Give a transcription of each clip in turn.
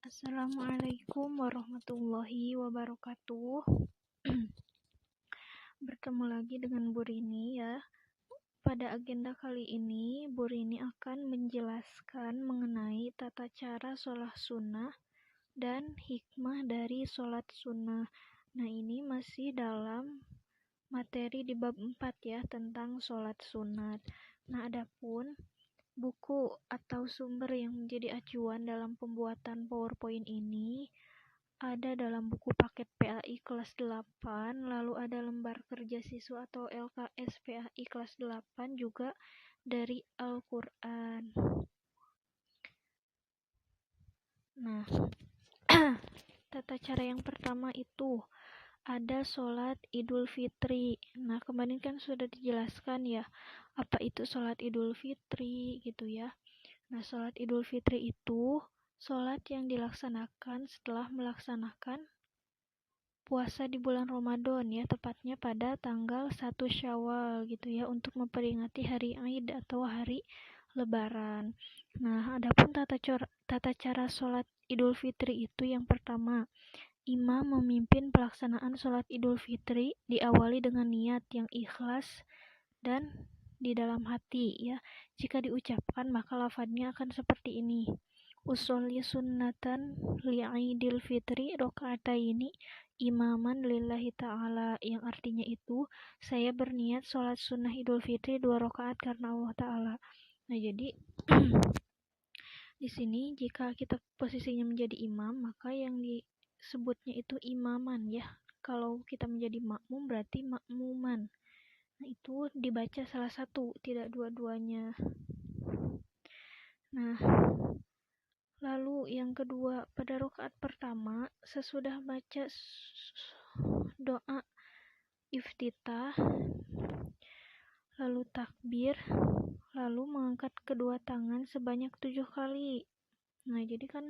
Assalamualaikum warahmatullahi wabarakatuh. Bertemu lagi dengan Bu Rini ya. Pada agenda kali ini, Bu Rini akan menjelaskan mengenai tata cara sholat sunnah dan hikmah dari sholat sunnah. Nah, ini masih dalam materi di bab 4 ya, tentang sholat sunat. Nah, adapun buku atau sumber yang menjadi acuan dalam pembuatan PowerPoint ini ada dalam buku paket PAI kelas 8, lalu ada lembar kerja siswa atau LKS PAI kelas 8 juga dari Al-Quran. Nah, tata cara yang pertama itu ada sholat Idul Fitri. Nah, kemarin kan sudah dijelaskan ya, apa itu sholat Idul Fitri gitu ya. Nah, sholat Idul Fitri itu sholat yang dilaksanakan setelah melaksanakan puasa di bulan Ramadan ya, tepatnya pada tanggal 1 Syawal gitu ya, untuk memperingati hari Aid atau hari Lebaran. Nah, adapun tata cara sholat Idul Fitri itu yang pertama, imam memimpin pelaksanaan sholat Idul Fitri diawali dengan niat yang ikhlas dan di dalam hati ya. Jika diucapkan maka lafadznya akan seperti ini: usolli sunnatan li'idil fitri roka'ataini imaman lillahi ta'ala, yang artinya itu saya berniat sholat sunnah Idul Fitri 2 rakaat karena Allah Ta'ala. Nah, jadi di sini jika kita posisinya menjadi imam, maka yang disebutnya itu imaman ya. Kalau kita menjadi makmum berarti makmuman. Nah, itu dibaca salah satu, tidak dua-duanya. Nah, lalu yang kedua, pada rakaat pertama sesudah baca doa iftitah, lalu takbir, lalu mengangkat kedua tangan sebanyak 7 kali. Nah, jadi kan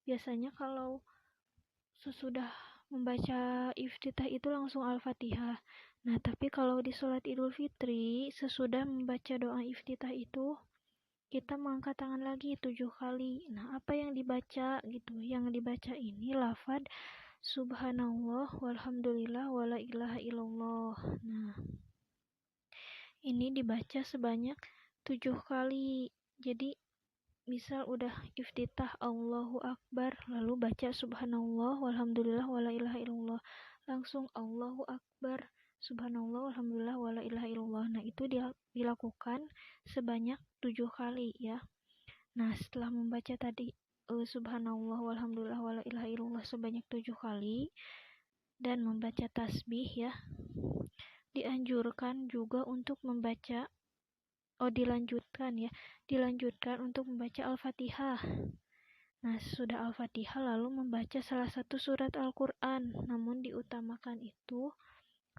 biasanya kalau sesudah membaca iftitah itu langsung Al-Fatihah. Nah, tapi kalau di sholat Idul Fitri, sesudah membaca doa iftitah itu, kita mengangkat tangan lagi 7 kali. Nah, apa yang dibaca gitu? Yang dibaca ini lafaz Subhanallah walhamdulillah wala ilaha illallah. Nah, ini dibaca sebanyak 7 kali. Jadi misal udah iftitah Allahu Akbar, lalu baca Subhanallah walhamdulillah wala ilaha illallah, langsung Allahu Akbar Subhanallah walhamdulillah wala ilaha illallah. Nah, itu dilakukan sebanyak 7 kali ya. Nah, setelah membaca tadi Subhanallah walhamdulillah wala ilaha illallah sebanyak 7 kali dan membaca tasbih ya, dianjurkan juga untuk membaca dilanjutkan untuk membaca Al-Fatihah. Nah, sesudah Al-Fatihah lalu membaca salah satu surat Al-Quran, namun diutamakan itu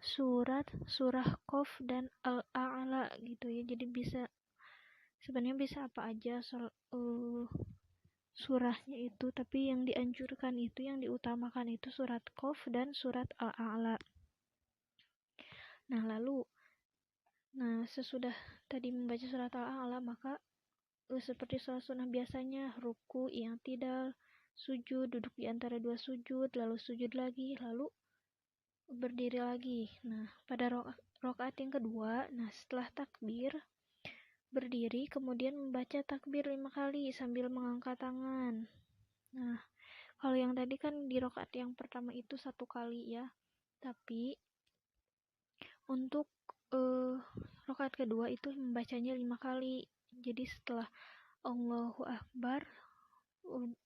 surah Qaf dan Al-A'la gitu ya. Jadi sebenarnya bisa apa aja surahnya itu, tapi yang dianjurkan itu, yang diutamakan itu surat Qaf dan surat Al-A'la. Nah, sesudah tadi membaca surat Al-A'la, maka seperti sholat sunnah biasanya, ruku, i'tidal, sujud, duduk di antara dua sujud, lalu sujud lagi, lalu berdiri lagi. Nah, pada rakaat yang kedua, setelah takbir, berdiri, kemudian membaca takbir 5 kali sambil mengangkat tangan. Nah, kalau yang tadi kan di rakaat yang pertama itu 1 kali ya, tapi untuk rakaat kedua itu membacanya 5 kali. Jadi setelah Allahu Akbar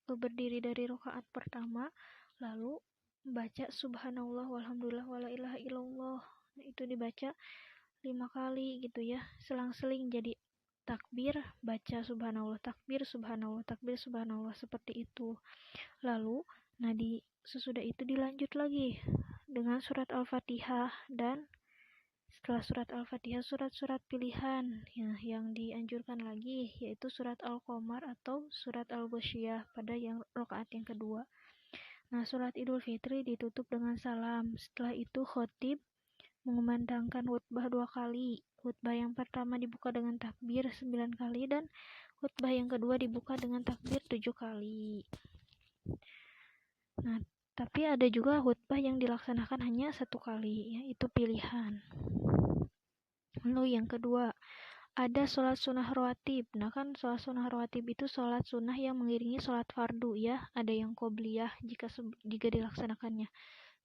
berdiri dari rakaat pertama, lalu baca Subhanallah walhamdulillah wala ilaha illallah. Nah, itu dibaca 5 kali gitu ya, selang-seling. Jadi takbir, baca subhanallah, takbir, subhanallah, takbir, subhanallah, seperti itu. Lalu sesudah itu dilanjut lagi dengan surat Al-Fatihah, dan setelah surat Al-Fatihah surat-surat pilihan yang dianjurkan lagi yaitu surat Al-Qamar atau surat Al-Ghasyiyah pada yang rakaat yang kedua. Nah, surat Idul Fitri ditutup dengan salam. Setelah itu khatib mengumandangkan khutbah 2 kali. Khutbah yang pertama dibuka dengan takbir 9 kali dan khutbah yang kedua dibuka dengan takbir 7 kali. Nah, tapi ada juga khutbah yang dilaksanakan hanya 1 kali, ya, itu pilihan. Lalu yang kedua, ada sholat sunnah rawatib. Nah kan sholat sunnah rawatib itu sholat sunnah yang mengiringi sholat fardu, ya. Ada yang qobliyah jika dilaksanakannya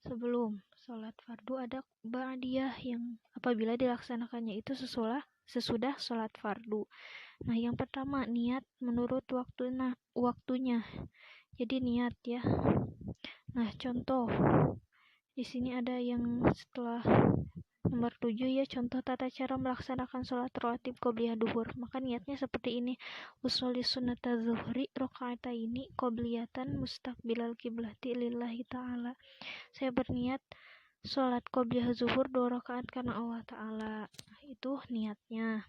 sebelum sholat fardu, ada ba'diyah yang apabila dilaksanakannya itu sesudah sholat fardu. Nah yang pertama, niat menurut waktunya. Jadi niat, ya. Nah contoh di sini ada yang setelah nomor 7, ya, contoh tata cara melaksanakan sholat rawatib qobliyah duhur. Maka niatnya seperti ini. Usolli sunnata zuhri rakaataini qobliyatan mustaqbilal kiblati lillahi ta'ala. Saya berniat sholat qobliyah zuhur 2 rakaat karena Allah Ta'ala. Nah, itu niatnya.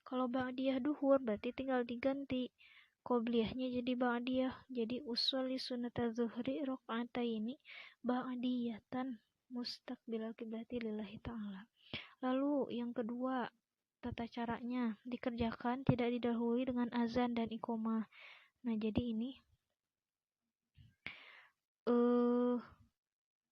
Kalau ba'diyah duhur berarti tinggal diganti qobliyahnya jadi ba'diyah. Jadi usolli sunnata zuhri rakaataini ba'diyatan mustaqbilal kiblati lillahi ta'ala. Lalu yang kedua, tata caranya dikerjakan tidak didahului dengan azan dan iqomah. Nah jadi ini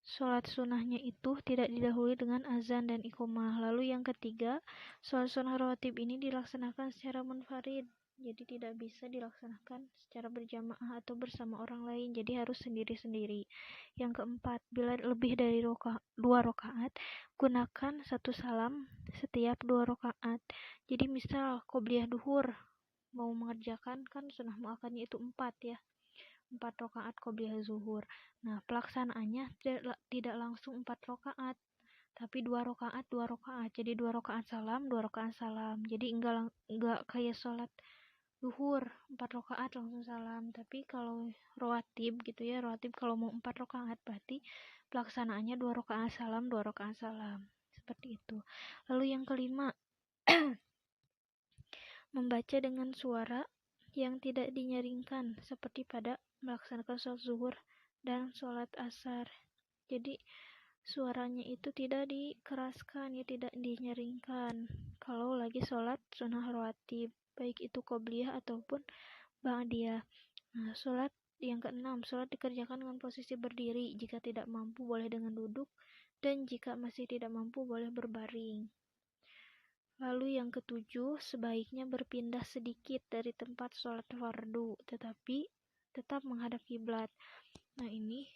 sholat sunnahnya itu tidak didahului dengan azan dan iqomah. Lalu yang ketiga, sholat sunnah rawatib ini dilaksanakan secara munfarid. Jadi tidak bisa dilaksanakan secara berjamaah atau bersama orang lain. Jadi harus sendiri-sendiri. Yang keempat, bila lebih dari 2 rakaat, gunakan 1 salam setiap 2 rakaat. Jadi misal qobliyah duhur mau mengerjakan, kan sunnah muakadnya itu 4, ya. 4 rakaat qobliyah zuhur. Nah, pelaksanaannya tidak langsung 4 rakaat, tapi 2 rakaat, 2 rakaat. Jadi 2 rakaat salam, 2 rakaat salam. Jadi enggak kayak sholat duhur 4 rakaat langsung salam. Tapi kalau rawatib gitu, ya, rawatib kalau mau 4 rakaat berarti pelaksanaannya 2 rakaat salam, 2 rakaat salam. Seperti itu. Lalu yang kelima, membaca dengan suara yang tidak dinyaringkan seperti pada melaksanakan sholat zuhur dan sholat asar. Jadi suaranya itu tidak dikeraskan, ya, tidak dinyaringkan kalau lagi sholat sunnah rawatib, baik itu qobliyah ataupun ba'diyah. Nah, sholat yang keenam, sholat dikerjakan dengan posisi berdiri. Jika tidak mampu boleh dengan duduk, dan jika masih tidak mampu boleh berbaring. Lalu yang ketujuh, sebaiknya berpindah sedikit dari tempat sholat fardu, tetapi tetap menghadap kiblat. Nah ini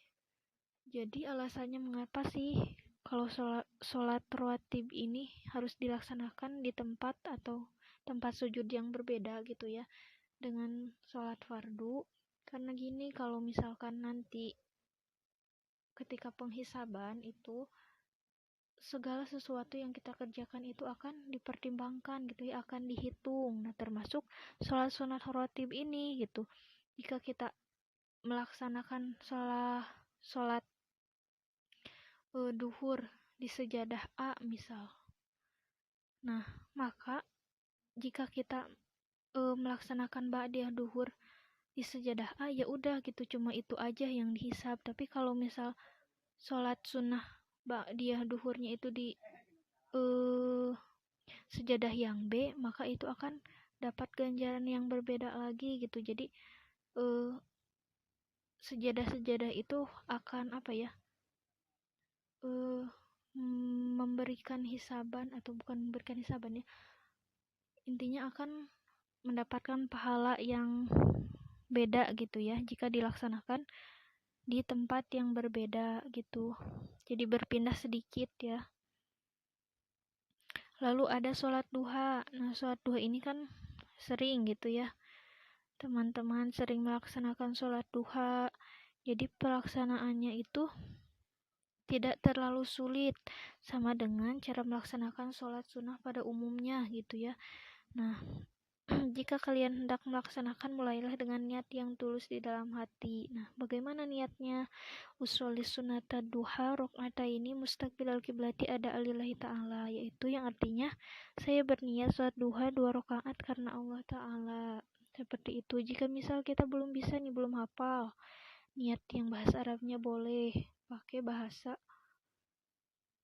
jadi alasannya mengapa sih kalau sholat rawatib ini harus dilaksanakan di tempat atau tempat sujud yang berbeda gitu, ya, dengan sholat fardu. Karena gini, kalau misalkan nanti ketika penghisaban itu segala sesuatu yang kita kerjakan itu akan dipertimbangkan gitu, ya, akan dihitung. Nah termasuk sholat sunat rawatib ini gitu. Jika kita melaksanakan sholat duhur di sejadah A misal, nah maka jika kita melaksanakan ba'diyah duhur di sejadah A, ya udah gitu, cuma itu aja yang dihisab. Tapi kalau misal sholat sunnah ba'diyah duhurnya itu di sejadah yang B, maka itu akan dapat ganjaran yang berbeda lagi gitu. Jadi sejadah-sejadah itu akan apa ya, memberikan hisaban, atau bukan memberikan hisaban, ya, intinya akan mendapatkan pahala yang beda gitu, ya, jika dilaksanakan di tempat yang berbeda gitu. Jadi berpindah sedikit, ya. Lalu ada sholat duha. Nah sholat duha ini kan sering gitu, ya, teman-teman sering melaksanakan sholat duha. Jadi pelaksanaannya itu tidak terlalu sulit, sama dengan cara melaksanakan sholat sunnah pada umumnya gitu, ya. Nah jika kalian hendak melaksanakan, mulailah dengan niat yang tulus di dalam hati. Nah bagaimana niatnya? Usolli sunnata duha rakaataini mustaqbilal kiblati ada alillahi ta'ala, yaitu yang artinya saya berniat sholat duha 2 rakaat karena Allah Ta'ala. Seperti itu. Jika misal kita belum bisa nih, belum hafal niat yang bahasa Arabnya, boleh pakai bahasa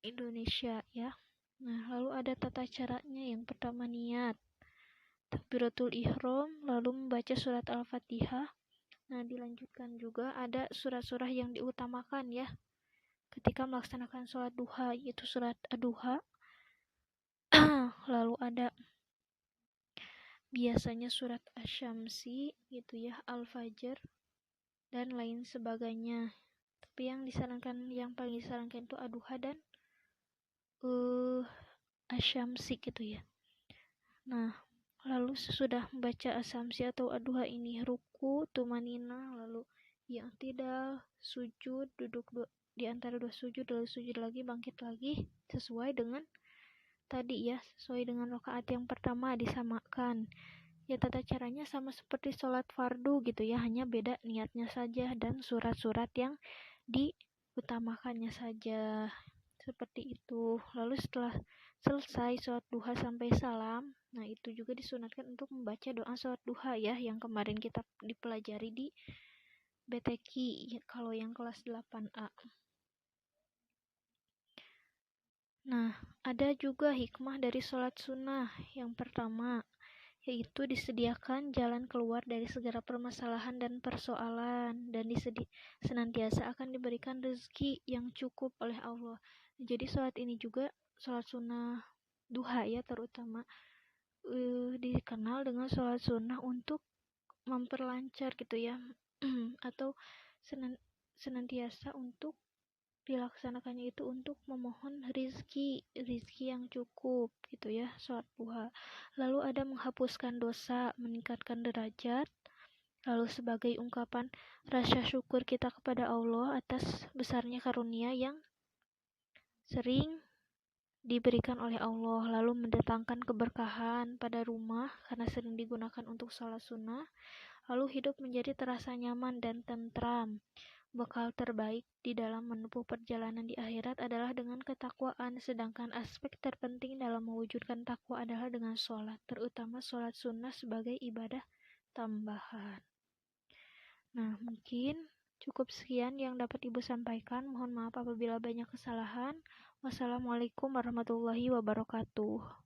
Indonesia, ya. Nah lalu ada tata caranya. Yang pertama, niat takbiratul ihram, lalu membaca surat al-fatihah, Nah, dilanjutkan juga ada surat-surat yang diutamakan ya ketika melaksanakan sholat duha, yaitu surat ad-duha. Lalu ada biasanya surat asy-syamsi gitu ya, al-fajr dan lain sebagainya. Tapi yang paling disarankan itu ad-duha dan asy-syamsi gitu ya. Nah, lalu sesudah membaca asy-syamsi atau ad-duha ini ruku, tumanina, lalu i'tidal, sujud, duduk di antara dua sujud, lalu sujud lagi, bangkit lagi sesuai dengan tadi ya, sesuai dengan rakaat yang pertama disamakan. Ya, tata caranya sama seperti sholat fardu gitu ya, hanya beda niatnya saja dan surat-surat yang diutamakannya saja. Seperti itu. Lalu setelah selesai sholat duha sampai salam, nah itu juga disunatkan untuk membaca doa sholat duha ya, yang kemarin kita dipelajari di BTQ kalau yang kelas 8A. Nah, ada juga hikmah dari sholat sunnah. Yang pertama, yaitu disediakan jalan keluar dari segala permasalahan dan persoalan, dan senantiasa akan diberikan rezeki yang cukup oleh Allah. Jadi sholat ini juga, sholat sunnah duha ya terutama, dikenal dengan sholat sunnah untuk memperlancar gitu ya, atau senantiasa untuk dilaksanakannya itu untuk memohon rizki yang cukup gitu ya, sholat duha. Lalu ada menghapuskan dosa, meningkatkan derajat, lalu sebagai ungkapan rasa syukur kita kepada Allah atas besarnya karunia yang sering diberikan oleh Allah, lalu mendatangkan keberkahan pada rumah karena sering digunakan untuk sholat sunnah, lalu hidup menjadi terasa nyaman dan tentram. Bekal terbaik di dalam menempuh perjalanan di akhirat adalah dengan ketakwaan, sedangkan aspek terpenting dalam mewujudkan takwa adalah dengan sholat, terutama sholat sunnah sebagai ibadah tambahan. Nah, mungkin cukup sekian yang dapat Ibu sampaikan. Mohon maaf apabila banyak kesalahan. Wassalamualaikum warahmatullahi wabarakatuh.